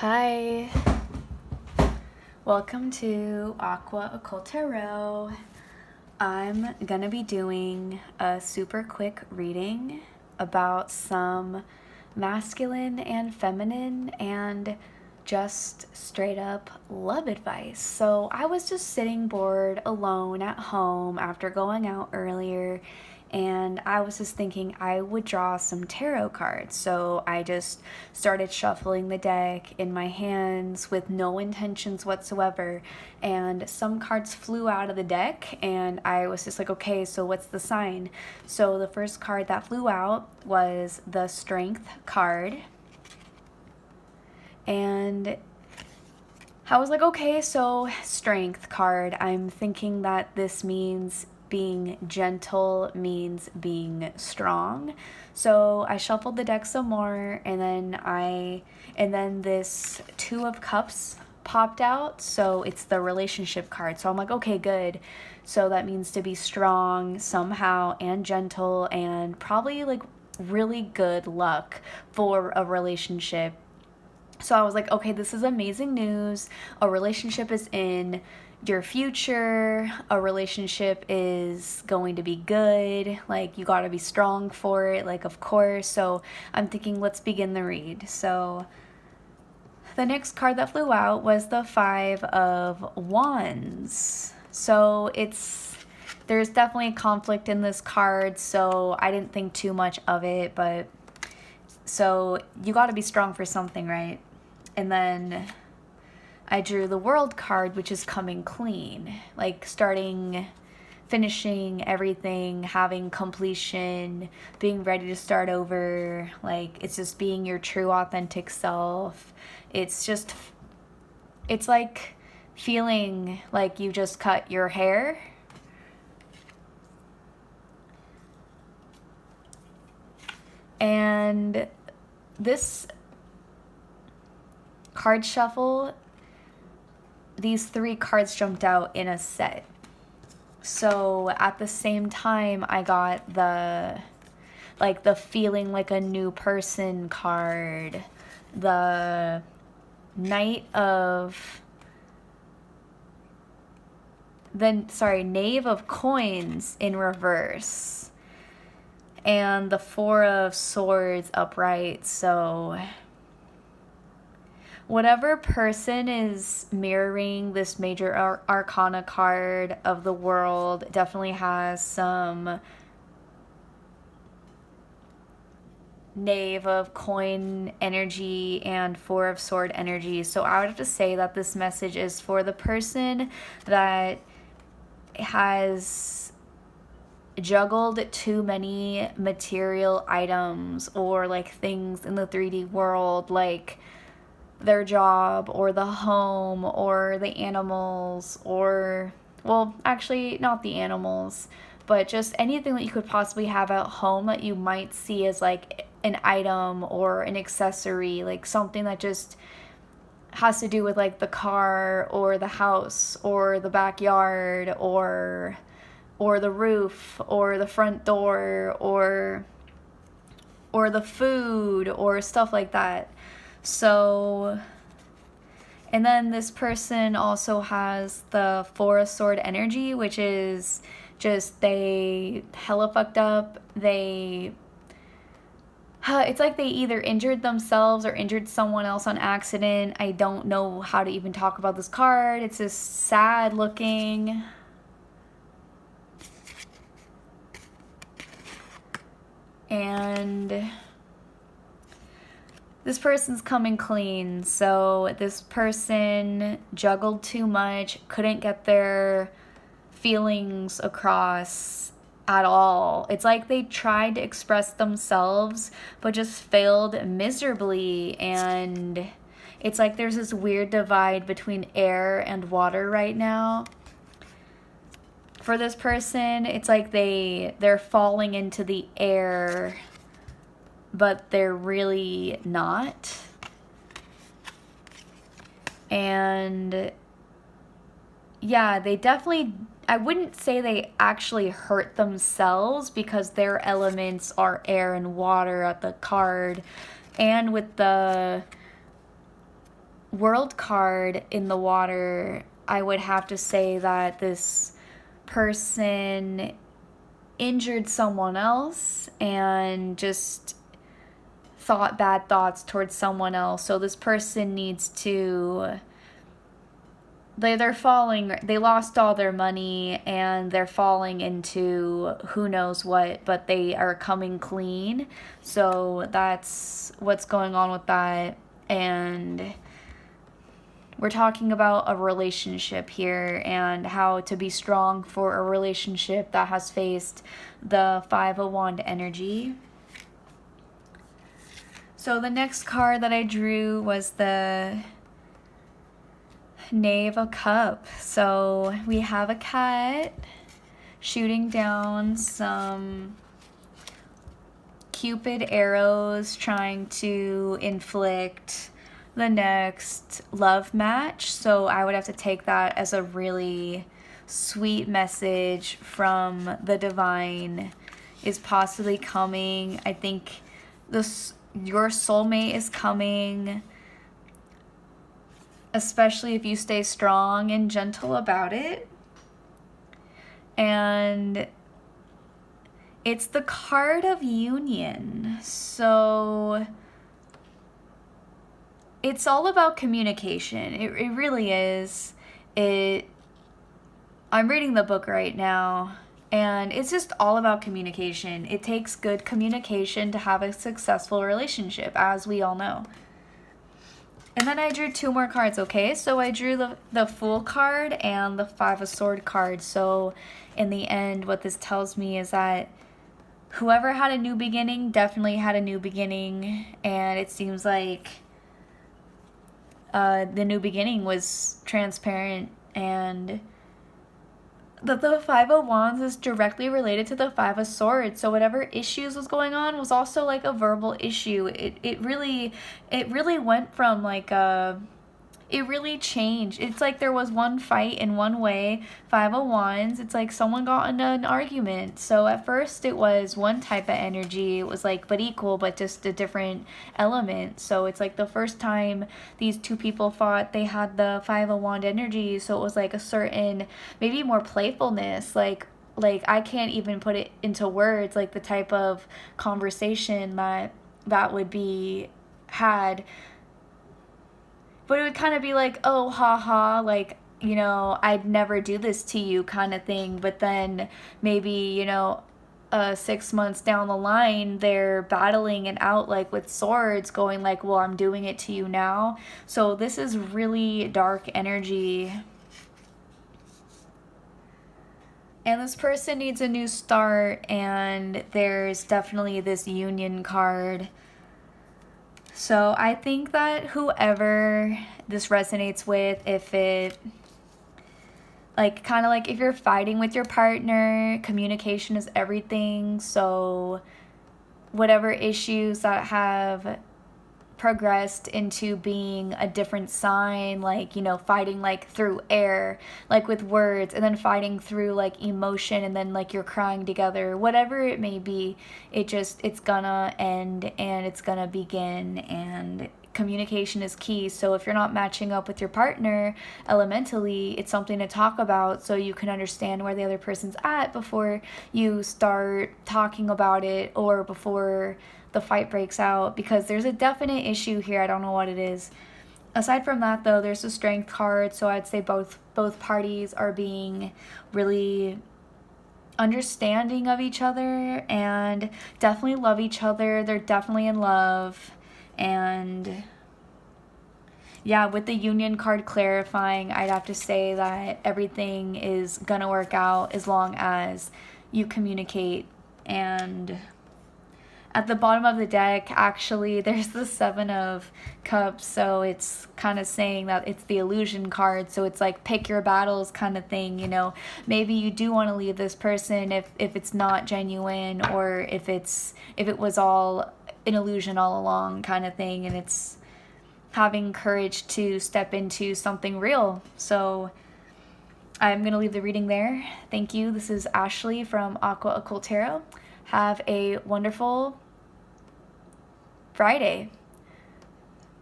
Hi, welcome to Aqua Occult Tarot. I'm gonna be doing a super quick reading about some masculine and feminine and just straight up love advice. So I was just sitting bored alone at home after going out earlier, and I was just thinking I would draw some tarot cards. So I just started shuffling the deck in my hands with no intentions whatsoever, and some cards flew out of the deck and I was just like, okay, so what's the sign? So the first card that flew out was the Strength card, and I was like, okay, so Strength card, I'm thinking that this means being gentle, means being strong. So I shuffled the deck some more, and then this Two of Cups popped out, so it's the relationship card. So I'm like, okay, good. So that means to be strong somehow and gentle and probably like really good luck for a relationship. So I was like, okay, this is amazing news. A relationship is in your future. A relationship is going to be good. Like, you got to be strong for it, like, of course. So I'm thinking, let's begin the read. So the next card that flew out was the Five of Wands. So there's definitely a conflict in this card, so I didn't think too much of it, but so you got to be strong for something, right? And then I drew the World card, which is coming clean, like finishing everything, having completion, being ready to start over. Like, it's just being your true authentic self. It's like feeling like you just cut your hair. And this card shuffle, these three cards jumped out in a set. So at the same time, I got the feeling like a new person card, the Knave of Coins in reverse, and the Four of Swords upright. So whatever person is mirroring this major arcana card of the World definitely has some Knave of Coin energy and Four of Sword energy. So I would have to say that this message is for the person that has juggled too many material items or like things in the 3D world, like their job or the home or the animals, or, well, actually not the animals, but just anything that you could possibly have at home that you might see as like an item or an accessory, like something that just has to do with like the car or the house or the backyard or the roof or the front door or the food or stuff like that. So, and then this person also has the Four of Sword energy, which is just they hella fucked up. It's like they either injured themselves or injured someone else on accident. I don't know how to even talk about this card. It's just sad looking. And this person's coming clean. So this person juggled too much, couldn't get their feelings across at all. It's like they tried to express themselves but just failed miserably, and it's like there's this weird divide between air and water right now. For this person, it's like they're falling into the air, but they're really not. And yeah, they definitely, I wouldn't say they actually hurt themselves because their elements are air and water at the card. And with the World card in the water, I would have to say that this person injured someone else and just thought bad thoughts towards someone else. So this person needs to, they're falling, they lost all their money and they're falling into who knows what, but they are coming clean. So that's what's going on with that. And we're talking about a relationship here and how to be strong for a relationship that has faced the Five of Wands energy. So the next card that I drew was the Knave of Cups. So we have a cat shooting down some Cupid arrows trying to inflict the next love match. So I would have to take that as a really sweet message from the divine is possibly coming. I think your soulmate is coming, especially if you stay strong and gentle about it. And it's the card of union. So it's all about communication. It really is. I'm reading the book right now, and it's just all about communication. It takes good communication to have a successful relationship, as we all know. And then I drew 2 more cards, okay? So I drew the Fool card and the Five of Swords card. So in the end, what this tells me is that whoever had a new beginning definitely had a new beginning, and it seems like the new beginning was transparent, and the Five of Wands is directly related to the Five of Swords. So whatever issues was going on was also like a verbal issue. It really went from like it really changed. It's like there was one fight in one way, Five of Wands. It's like someone got into an argument. So at first it was one type of energy. It was like, but equal, but just a different element. So it's like the first time these 2 people fought, they had the Five of Wands energy. So it was like a certain, maybe more playfulness, like I can't even put it into words, like the type of conversation that would be had. But it would kind of be like, oh, haha, like, you know, I'd never do this to you kind of thing. But then maybe, you know, 6 months down the line, they're battling it out like with swords, going like, well, I'm doing it to you now. So this is really dark energy. And this person needs a new start, and there's definitely this union card. So I think that whoever this resonates with, if it, like, kind of like if you're fighting with your partner, communication is everything. So whatever issues that have progressed into being a different sign, like, you know, fighting like through air, like with words, and then fighting through like emotion, and then like you're crying together, whatever it may be, it's gonna end and it's gonna begin. And communication is key. So if you're not matching up with your partner elementally, it's something to talk about so you can understand where the other person's at before you start talking about it, or before the fight breaks out, because there's a definite issue here. I don't know what it is. Aside from that, though, there's a Strength card, so I'd say both parties are being really understanding of each other and definitely love each other. They're definitely in love. And yeah, with the Union card clarifying, I'd have to say that everything is gonna work out as long as you communicate. And at the bottom of the deck, actually, there's the Seven of Cups, so it's kind of saying that it's the illusion card, so it's like pick your battles kind of thing, you know. Maybe you do want to leave this person if it's not genuine, or if it was all an illusion all along kind of thing, and it's having courage to step into something real. So I'm going to leave the reading there. Thank you. This is Ashley from Aqua Occult Tarot. Have a wonderful Friday.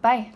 Bye.